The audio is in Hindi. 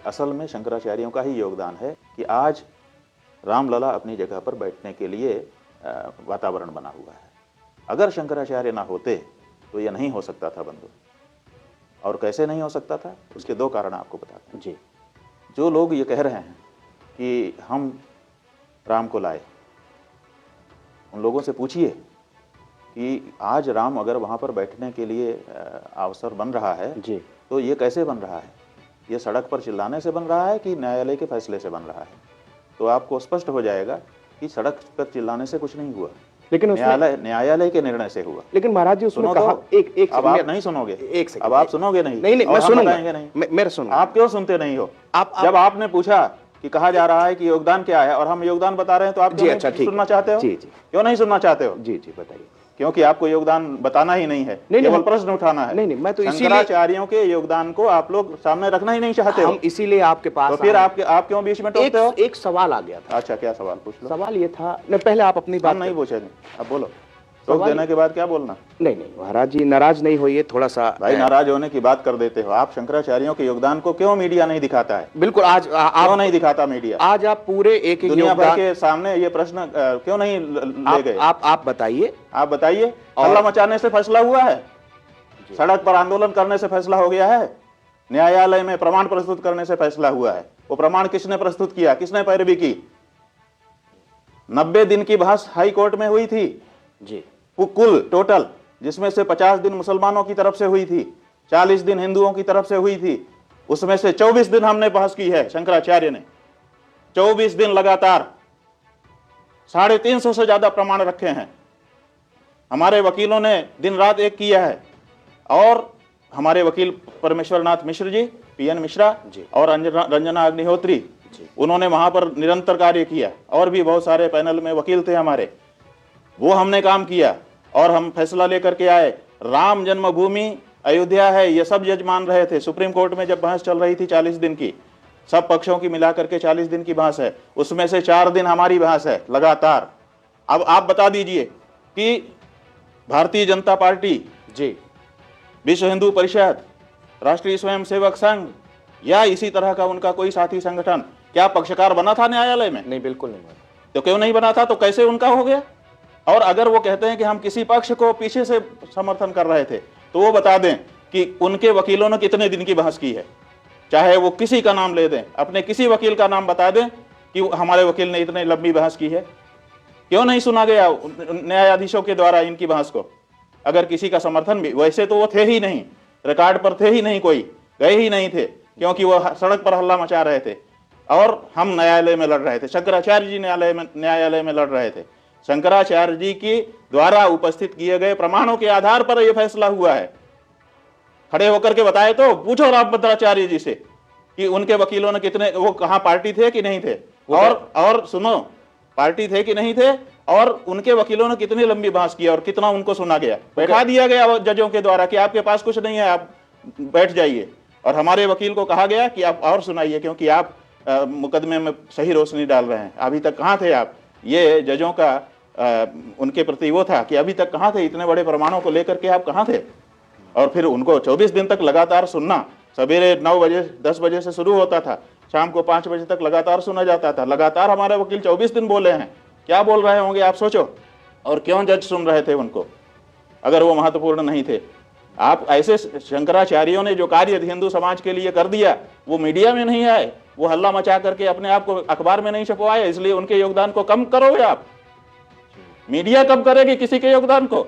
असल में शंकराचार्यों का ही योगदान है कि आज रामलला अपनी जगह पर बैठने के लिए वातावरण बना हुआ है। अगर शंकराचार्य ना होते तो ये नहीं हो सकता था बंधु। और कैसे नहीं हो सकता था, उसके दो कारण आपको बताते हैं जी। जो लोग ये कह रहे हैं कि हम राम को लाए, उन लोगों से पूछिए कि आज राम अगर वहाँ पर बैठने के लिए अवसर बन रहा है जी, तो ये कैसे बन रहा है? ये सड़क पर चिल्लाने से बन रहा है कि न्यायालय के फैसले से बन रहा है? तो आपको स्पष्ट हो जाएगा कि सड़क पर चिल्लाने से कुछ नहीं हुआ, लेकिन न्यायालय के निर्णय से हुआ। लेकिन महाराज जी उसने कहा एक अब आप नहीं सुनोगे, एक सेकंड, अब आप सुनोगे नहीं? नहीं मैं सुनूंगा नहीं, मेरे सुनूंगा। आप क्यों सुनते नहीं हो? जब आपने पूछा कि कहा जा रहा है कि योगदान क्या है और हम योगदान बता रहे हैं, तो आप क्यों नहीं सुनना चाहते हो? जी जी, क्यों नहीं सुनना चाहते हो? जी जी बताइए। क्योंकि आपको योगदान बताना ही नहीं है, केवल प्रश्न उठाना है। नहीं मैं तो शंकराचार्यों के योगदान को आप लोग सामने रखना ही नहीं चाहते हो। हम इसीलिए आपके पास, तो फिर आप क्यों बीच में टोकते हो? एक सवाल आ गया था। अच्छा, क्या सवाल? पूछ लो। सवाल ये था, पहले आप अपनी बात नहीं पूछे, अब बोलो। टोक देने के बाद क्या बोलना? नहीं महाराज जी नाराज नहीं होइए, थोड़ा सा भाई नाराज होने की बात कर देते हो आप। शंकराचार्यों के योगदान को क्यों मीडिया नहीं दिखाता है? बिल्कुल, आज क्यों नहीं दिखाता मीडिया? आज आप पूरे एक दुनिया भर के सामने ये प्रश्न क्यों नहीं ले गए? आप बताइए, आप बताइए। हल्ला मचाने से फैसला हुआ है? सड़क पर आंदोलन करने से फैसला हो गया है? न्यायालय में प्रमाण प्रस्तुत करने से फैसला हुआ है? वो प्रमाण किसने प्रस्तुत किया, किसने पैरवी की? 90 दिन की बहस हाई कोर्ट में हुई थी जी, कुल टोटल, जिसमें से 50 दिन मुसलमानों की तरफ से हुई थी, 40 दिन हिंदुओं की तरफ से हुई थी। उसमें से 24 दिन हमने बहस की है, शंकराचार्य ने 24 दिन लगातार 350 से ज्यादा प्रमाण रखे हैं। हमारे वकीलों ने दिन रात एक किया है। और हमारे वकील परमेश्वरनाथ मिश्र जी, पीएन मिश्रा जी, और रंजना अग्निहोत्री, उन्होंने वहां पर निरंतर कार्य किया। और भी बहुत सारे पैनल में वकील थे हमारे, वो हमने काम किया और हम फैसला लेकर के आए। राम जन्मभूमि अयोध्या है, ये सब जज मान रहे थे। सुप्रीम कोर्ट में जब बहस चल रही थी 40 दिन की, सब पक्षों की मिलाकर के 40 दिन की बहस है, उसमें से 4 दिन हमारी बहस है लगातार। अब आप बता दीजिए कि भारतीय जनता पार्टी जी, विश्व हिंदू परिषद, राष्ट्रीय स्वयंसेवक संघ या इसी तरह का उनका कोई साथी संगठन क्या पक्षकार बना था न्यायालय में? नहीं, बिल्कुल नहीं बना। तो क्यों नहीं बना था? तो कैसे उनका हो गया? और अगर वो कहते हैं कि हम किसी पक्ष को पीछे से समर्थन कर रहे थे, तो वो बता दें कि उनके वकीलों ने कितने दिन की बहस की है। चाहे वो किसी का नाम ले दें, अपने किसी वकील का नाम बता दें कि हमारे वकील ने इतने लंबी बहस की है। क्यों नहीं सुना गया न्यायाधीशों के द्वारा इनकी बहस को? अगर किसी का समर्थन भी, वैसे तो वो थे ही नहीं, रिकॉर्ड पर थे ही नहीं, कोई गए ही नहीं थे, क्योंकि वो सड़क पर हल्ला मचा रहे थे और हम न्यायालय में लड़ रहे थे। शंकराचार्य जी न्यायालय में लड़ रहे थे। शंकराचार्य जी के द्वारा उपस्थित किए गए प्रमाणों के आधार पर यह फैसला हुआ है। खड़े होकर के बताए तो पूछो रामभद्राचार्य जी से कि उनके वकीलों ने कितने, वो कहां पार्टी थे कि नहीं थे, और सुनो, पार्टी थे कि नहीं थे, और उनके वकीलों ने कितनी लंबी बहस की और कितना उनको सुना गया, बैठा दिया गया जजों के द्वारा कि आपके पास कुछ नहीं है, आप बैठ जाइए। और हमारे वकील को कहा गया कि आप और सुनाइए, क्योंकि आप मुकदमे में सही रोशनी डाल रहे हैं। अभी तक कहां थे आप? ये जजों का उनके प्रति वो था कि अभी तक कहां थे, इतने बड़े प्रमाणों को लेकर के आप कहां थे? और फिर उनको 24 दिन तक लगातार सुनना। सवेरे 9 बजे 10 बजे से शुरू होता था, शाम को 5 बजे तक लगातार सुना जाता था। लगातार हमारे वकील 24 दिन बोले हैं। क्या बोल रहे होंगे आप सोचो। और क्यों जज सुन रहे थे उनको, अगर वो महत्वपूर्ण नहीं थे? आप ऐसे शंकराचार्यों ने जो कार्य हिंदू समाज के लिए कर दिया, वो मीडिया में नहीं आए, वो हल्ला मचा करके अपने आप को अखबार में नहीं छपवाए, इसलिए उनके योगदान को कम करोगे आप। मीडिया कम करेगी किसी के योगदान को?